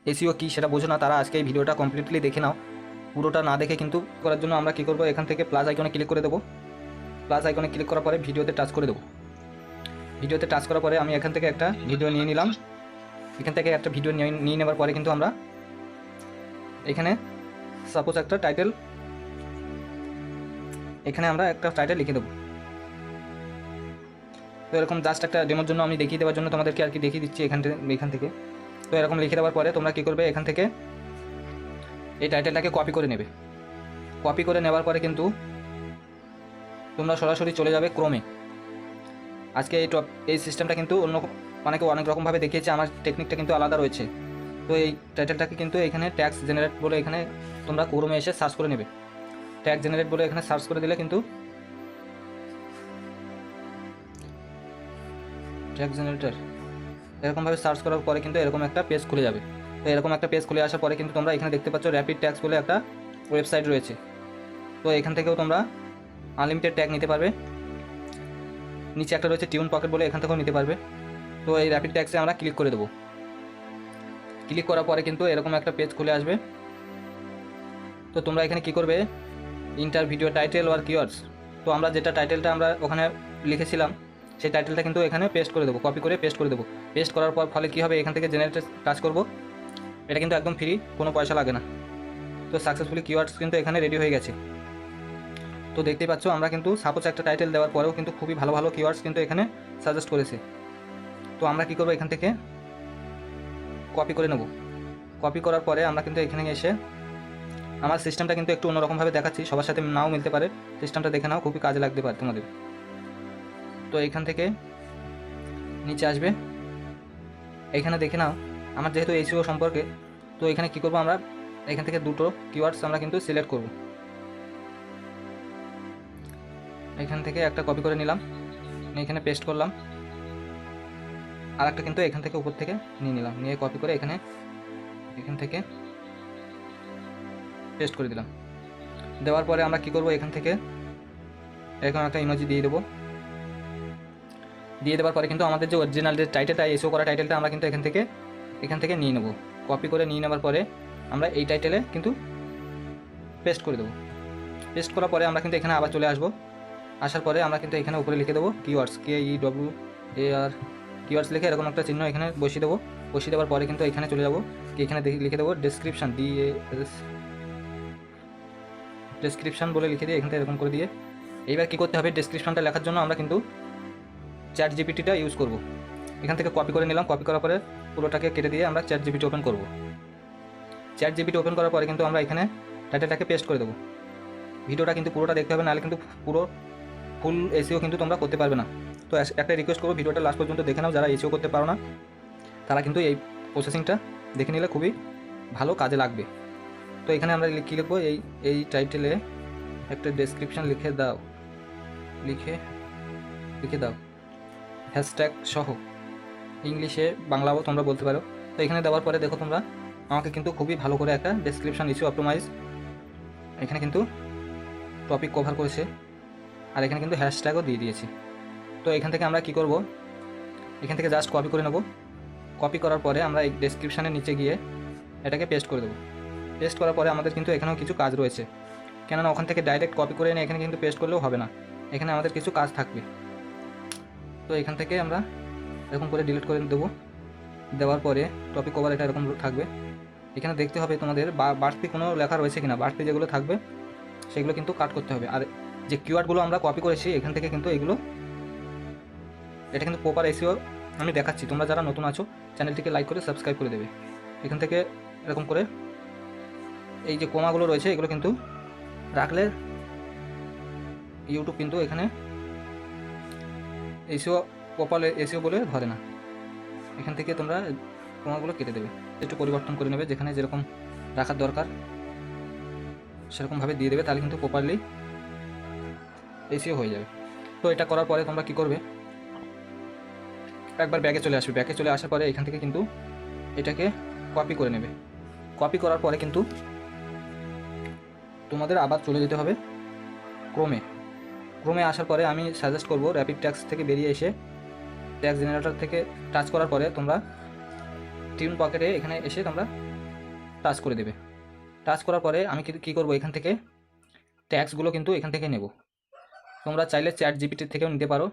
SEO কি সেটা বোঝো না, তারা আজকে এই ভিডিওটা কমপ্লিটলি দেখে নাও। পুরোটা না দেখে কিন্তু করার জন্য আমরা কী করবো, এখান থেকে প্লাস আইকনে ক্লিক করে দেবো। প্লাস আইকনে ক্লিক করার পরে ভিডিওতে টাচ করে দেবো। ভিডিওতে টাচ করার পরে আমি এখান থেকে একটা ভিডিও নিয়ে নিলাম। এখান থেকে একটা ভিডিও নিয়ে নেওয়ার পরে কিন্তু আমরা এখানে সাপোজ একটা টাইটেল, এখানে আমরা একটা টাইটেল লিখে দেবো। তো এরকম জাস্ট একটা ডেমোর জন্য আমি দেখিয়ে দেওয়ার জন্য তোমাদেরকে আর কি দেখিয়ে দিচ্ছি এখান থেকে। তো এরকম লিখে দেওয়ার পরে তোমরা কী করবে, এখান থেকে এই টাইটেলটাকে কপি করে নেবে। কপি করে নেওয়ার পরে কিন্তু তোমরা সরাসরি চলে যাবে ক্রোমে। আজকে এই সিস্টেমটা কিন্তু অনেকে অনেক রকমভাবে দেখিয়েছে, আমার টেকনিকটা কিন্তু আলাদা রয়েছে। তো এই টাইটেলটাকে কিন্তু এখানে ট্যাক্স জেনারেট বলে এখানে তোমরা ক্রোমে এসে সার্চ করে নেবে। ট্যাক্স জেনারেট বলে এখানে সার্চ করে দিলে কিন্তু ট্যাক্স জেনারেটর এরকমভাবে সার্চ করার পরে কিন্তু এরকম একটা পেজ খুলে যাবে। তো এরকম একটা পেজ খুলে আসার পরে কিন্তু তোমরা এখানে দেখতে পাচ্ছ র্যাপিড ট্যাক্স বলে একটা ওয়েবসাইট রয়েছে। তো এখান থেকেও তোমরা আনলিমিটেড ট্যাগ নিতে পারবে। নিচে একটা রয়েছে টিউন পকেট বলে, এখান থেকেও নিতে পারবে। তো এই র্যাপিড ট্যাক্সে আমরা ক্লিক করে দেবো। ক্লিক করার পরে কিন্তু এরকম একটা পেজ খুলে আসবে। তো তোমরা এখানে কি করবে, ইন্টার ভিডিও টাইটেল আর কিওয়ার্ডস। তো আমরা যেটা টাইটেলটা আমরা ওখানে লিখেছিলাম সেই টাইটেলটা কিন্তু এখানে পেস্ট করে দেবো, কপি করে পেস্ট করে দেবো। পেস্ট করার পর ফলে কী হবে, এখান থেকে জেনারেটে কাজ করব। এটা কিন্তু একদম ফ্রি, কোনো পয়সা লাগে না। তো সাকসেসফুলি কিওয়ার্ডস কিন্তু এখানে রেডি হয়ে গেছে। তো দেখতেই পাচ্ছ আমরা কিন্তু সাপোজ একটা টাইটেল দেওয়ার পরেও কিন্তু খুবই ভালো ভালো কিওয়ার্ডস কিন্তু এখানে সাজেস্ট করেছে। তো আমরা কী করবো, এখান থেকে কপি করে নেব। কপি করার পরে আমরা কিন্তু এখানে এসে, আমার সিস্টেমটা কিন্তু একটু অন্যরকমভাবে দেখাচ্ছি, সবার সাথে নাও মিলতে পারে। সিস্টেমটা দেখে নাও, খুবই কাজে লাগতে পারে তোমাদের। তো এখান থেকে নিচে আসবে, এখানে দেখে নাও আমার যেহেতু এসইও সম্পর্কে। তো এখানে কী করবো, আমরা এখান থেকে দুটো কিওয়ার্ডস আমরা কিন্তু সিলেক্ট করব। এখান থেকে একটা কপি করে নিলাম, এখানে পেস্ট করলাম। আর একটা কিন্তু এখান থেকে উপর থেকে নিয়ে নিলাম, নিয়ে কপি করে এখান থেকে পেস্ট করে দিলাম। দেওয়ার পরে আমরা কী করব, এখান থেকে এরকম একটা ইমোজি দিয়ে দেবো। দিয়ে দেওয়ার পরে কিন্তু আমাদের যে অরিজিনাল যে টাইটেলটা, এসইও করা টাইটেলটা আমরা কিন্তু এখান থেকে নিয়ে নেব। কপি করে নিয়ে নেওয়ার পরে আমরা এই টাইটেলে কিন্তু পেস্ট করে দেবো। পেস্ট করার পরে আমরা কিন্তু এখানে আবার চলে আসবো। আসার পরে আমরা কিন্তু এখানে উপরে লিখে দেবো কিওয়ার্ডস, KEWAR কিওয়ার্ডস লিখে এরকম একটা চিহ্ন এখানে বসিয়ে দেবো। বসিয়ে দেওয়ার পরে কিন্তু এখানে চলে যাবো, এখানে লিখে দেবো ডেসক্রিপশান, ডেসক্রিপশান বলে লিখে দিয়ে এখান থেকে এরকম করে দিয়ে এইবার কী করতে হবে, ডেসক্রিপশানটা লেখার জন্য আমরা কিন্তু চ্যাট জিপিটিটা ইউজ করব। এখান থেকে কপি করে নিলাম, কপি করার পরে পুরোটাকে কেটে দিয়ে আমরা চ্যাট জিপিটি ওপেন করব। চ্যাট জিপিটি ওপেন করার পরে কিন্তু আমরা এখানে টাইটেলটাকে পেস্ট করে দেবো। ভিডিওটা কিন্তু পুরোটা দেখতে হবে, নাহলে কিন্তু পুরো ফুল এসইও কিন্তু তোমরা করতে পারবে না। তো একটা রিকোয়েস্ট করবো, ভিডিওটা লাস্ট পর্যন্ত দেখে নাও। যারা এসইও করতে পারো না তারা কিন্তু এই প্রসেসিংটা দেখে নিলে খুবই ভালো কাজে লাগবে। তো এখানে আমরা কী লিখবো, এই টাইটেলে একটা ডেসক্রিপশান লিখে দাও হ্যাশট্যাগ সহ, ইংলিশে বাংলাও তোমরা বলতে পারো। তো এখানে দেওয়ার পরে দেখো তোমরা আমাকে কিন্তু খুবই ভালো করে একটা ডেসক্রিপশান ইস্যু অপটিমাইজ এখানে কিন্তু টপিক কভার করেছে, আর এখানে কিন্তু হ্যাশট্যাগও দিয়ে দিয়েছি। তো এখান থেকে আমরা কি করব, এখান থেকে জাস্ট কপি করে নেব। কপি করার পরে আমরা এই ডেসক্রিপশানের নিচে গিয়ে এটাকে পেস্ট করে দেবো। পেস্ট করার পরে আমাদের কিন্তু এখানেও কিছু কাজ রয়েছে, কেননা ওখান থেকে ডাইরেক্ট কপি করে এনে এখানে কিন্তু পেস্ট করলেও হবে না, এখানে আমাদের কিছু কাজ থাকবে। তো এখান থেকে আমরা এরকম করে ডিলিট করে দেবো। দেওয়ার পরে টপিক কভার এটা এরকম থাকবে। এখানে দেখতে হবে তোমাদের বাড়তি কোনো লেখা রয়েছে কিনা, বাড়তি যেগুলো থাকবে সেগুলো কিন্তু কাট করতে হবে। আর যে কিওয়ার্ডগুলো আমরা কপি করেছি এখান থেকে কিন্তু এটা কিন্তু প্রপার এসইও আমি দেখাচ্ছি। তোমরা যারা নতুন আছো চ্যানেলটিকে লাইক করে সাবস্ক্রাইব করে দেবে। এখান থেকে এরকম করে এই যে কোমাগুলো রয়েছে এগুলো কিন্তু রাখলে ইউটিউব কিন্তু এখানে এসইও প্রপার এসইও বলে ধরে না। এখান থেকে তোমরা কোমাগুলো কেটে দেবে, একটু পরিবর্তন করে নেবে, যেখানে যেরকম রাখার দরকার সেরকমভাবে দিয়ে দেবে, তাহলে কিন্তু প্রপারলি এসইও হয়ে যাবে। তো এটা করার পরে তোমরা কি করবে, একবার ব্যাগে চলে আসবে। ব্যাগে চলে আসার পরে এখান থেকে কিন্তু এটাকে কপি করে নেবে। কপি করার পরে কিন্তু তোমাদের আবার চলে যেতে হবে ক্রোমে আসার পরে আমি সাজেস্ট করব র্যাপিড ট্যাক্স থেকে বেরিয়ে এসে ট্যাক্স জেনারেটর থেকে টাচ করার পরে তোমরা টিউন পকেটে এখানে এসে তোমরা টাচ করে দেবে। টাচ করার পরে আমি কী করবো, এখান থেকে ট্যাক্সগুলো কিন্তু এখান থেকে নেব। তোমরা চাইলে চ্যাট জিপিটি থেকেও নিতে পারো,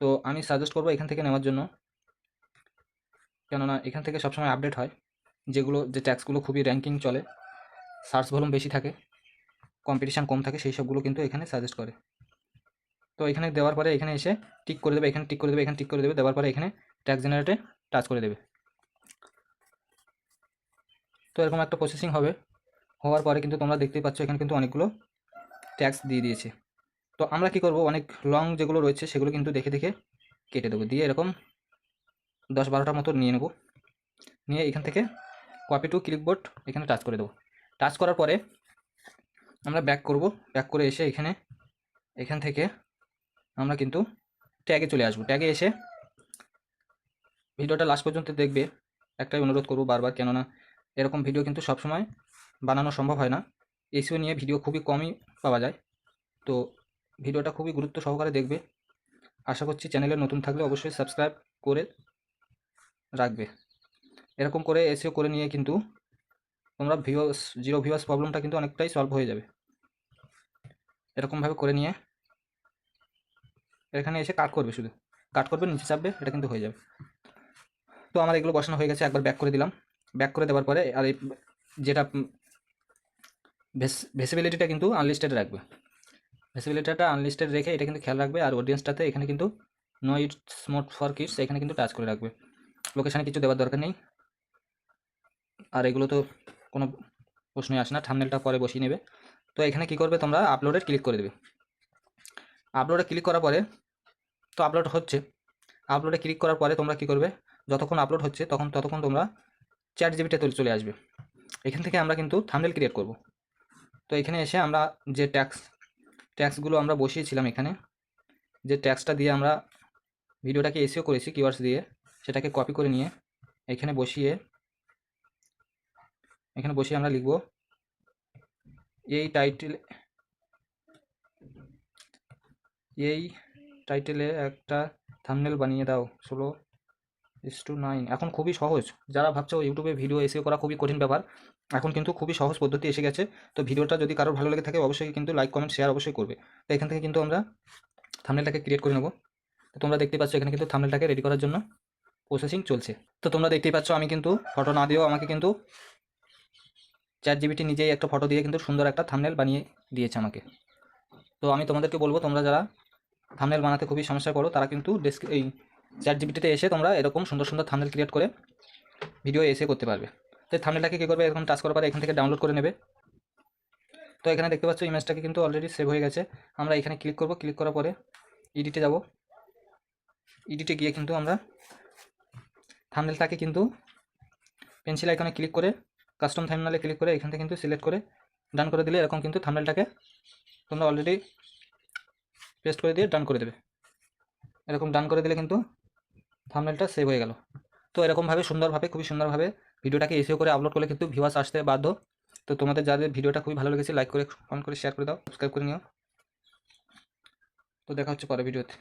তো আমি সাজেস্ট করবো এখান থেকে নেওয়ার জন্য, কেননা এখান থেকে সবসময় আপডেট হয়, যে ট্যাক্সগুলো খুবই র্যাঙ্কিং চলে, সার্চ ভলিউম বেশি থাকে, কম্পিটিশান কম থাকে, সেই সবগুলো কিন্তু এখানে সাজেস্ট করে। তো এখানে দেওয়ার পরে এখানে এসে টিক করে দেবে, এখানে টিক করে দেবে, এখানে টিক করে দেবে, দেওয়ার পরে এখানে ট্যাক্স জেনারেটে টাচ করে দেবে। তো এরকম একটা প্রসেসিং হবে, হওয়ার পরে কিন্তু তোমরা দেখতেই পাচ্ছ এখানে কিন্তু অনেকগুলো ট্যাক্স দিয়ে দিয়েছে। তো আমরা কি করব, অনেক লং যেগুলো রয়েছে সেগুলো কিন্তু দেখে দেখে কেটে দেবো, দিয়ে এরকম 10-12টার মতো নিয়ে নেব, নিয়ে এখান থেকে কপি টু ক্লিকবোর্ড এখানে টাচ করে দেবো। টাচ করার পরে আমরা ব্যাক করব, ব্যাক করে এসে এখান থেকে আমরা কিন্তু ট্যাগে চলে আসবো। ট্যাগে এসে ভিডিওটা লাস্ট পর্যন্ত দেখবে, একটাই অনুরোধ করবো বারবার, কেননা এরকম ভিডিও কিন্তু সবসময় বানানো সম্ভব হয় না, এসিও নিয়ে ভিডিও খুবই কমই পাওয়া যায়। তো ভিডিওটা খুবই গুরুত্ব সহকারে দেখবে। আশা করছি চ্যানেলে নতুন থাকলে অবশ্যই সাবস্ক্রাইব করে রাখবে। এরকম করে এসিও করে নিয়ে কিন্তু তোমরা জিরো ভিউয়ার্স প্রবলেমটা কিন্তু অনেকটাই সলভ হয়ে যাবে। এরকমভাবে করে নিয়ে এখানে এসে কাট করবে, শুধু কাট করবে, নিচে চাপবে, এটা কিন্তু হয়ে যাবে। তো আমার এগুলো বসানো হয়ে গেছে, একবার ব্যাক করে দিলাম। ব্যাক করে দেওয়ার পরে আর এই যেটা ভিজিবিলিটিটা কিন্তু আনলিস্টেড রাখবে, ভিজিবিলিটিটা আনলিস্টেড রেখে এটা কিন্তু খেয়াল রাখবে। আর অডিয়েন্সটাতে এখানে কিন্তু no it's made for kids এখানে কিন্তু টাচ করে রাখবে, লোকেশানে কিছু দেওয়ার দরকার নেই। আর এগুলো তো কোনো প্রশ্নই আসে না, থাম্বনেলটা পরে বসিয়ে নেবে। তো এখানে কি করবে, তোমরা আপলোডে ক্লিক করে দেবে। আপলোডে ক্লিক করার পরে তো আপলোড হচ্ছে, আপলোডে ক্লিক করার পরে তোমরা কি করবে, যতক্ষণ আপলোড হচ্ছে ততক্ষণ তোমরা চ্যাট জিপিটিতে চলে আসবে। এখান থেকে আমরা কিন্তু থাম্বনেল ক্রিয়েট করব। তো এখানে এসে আমরা যে ট্যাক্সগুলো আমরা বসিয়েছিলাম, এখানে যে ট্যাক্সটা দিয়ে আমরা ভিডিওটাকে এসিও করেছি কিওয়ার্ডস দিয়ে, সেটাকে কপি করে নিয়ে এখানে বসিয়ে আমরা লিখব এই টাইটেলে একটা থাম্বনেল বানিয়ে দাও 16:9। এখন খুবই সহজ, যারা ভাবছো ইউটিউবে ভিডিও এসিও করা খুবই কঠিন ব্যাপার, এখন কিন্তু খুবই সহজ পদ্ধতি এসে গেছে। তো ভিডিওটা যদি কারোর ভালো লেগে থাকে অবশ্যই কিন্তু লাইক কমেন্ট শেয়ার অবশ্যই করবে। তো এখান থেকে কিন্তু আমরা থাম্বনেলটাকে ক্রিয়েট করে নেব। তো তোমরা দেখতে পাচ্ছ এখানে কিন্তু থাম্বনেলটাকে রেডি করার জন্য প্রসেসিং চলছে। তো তোমরা দেখতেই পাচ্ছ আমি কিন্তু ফটো না দিয়েও আমাকে কিন্তু চ্যাট জিপিটি নিজেই একটা ফটো দিয়ে কিন্তু সুন্দর একটা থাম্বনেল বানিয়ে দিয়েছে আমাকে। তো আমি তোমাদেরকে বলবো, তোমরা যারা থাম্বনেল বানাতে খুবই সমস্যায় পড়ো তারা কিন্তু এই চ্যাট জিপিটিতে এসে তোমরা এরকম সুন্দর সুন্দর থাম্বনেল ক্রিয়েট করে ভিডিও এসে করতে পারবে। তো থাম্বনেলটাকে কী করবে, এখন টাচ করার পরে এখান থেকে ডাউনলোড করে নেবে। তো এখানে দেখতে পাচ্ছ ইমেজটাকে কিন্তু অলরেডি সেভ হয়ে গেছে। আমরা এখানে ক্লিক করব, ক্লিক করার পরে এডিটে যাব, এডিটে গিয়ে কিন্তু আমরা থাম্বনেলটাকে কিন্তু পেন্সিল আইকনে ক্লিক করে কাস্টম থাম্বনেলে ক্লিক করে এখান থেকে কিন্তু সিলেক্ট করে ডান করে দিলে এরকম কিন্তু থাম্বনেলটাকে তোমরা অলরেডি পেস্ট করে দিয়ে ডান করে দেবে। এরকম ডান করে দিলে কিন্তু থাম্বনেলটা সেভ হয়ে গেল। তো এরকমভাবে সুন্দরভাবে, খুবই সুন্দরভাবে ভিডিওটাকে এসিও করে আপলোড করলে কিন্তু ভিউয়ার্স আসতে বাধ্য। তো তোমাদের যাদের ভিডিওটা খুবই ভালো লেগেছে লাইক করে কমেন্ট করে শেয়ার করে দাও, সাবস্ক্রাইব করে নিও। তো দেখা হচ্ছে পরের ভিডিওতে।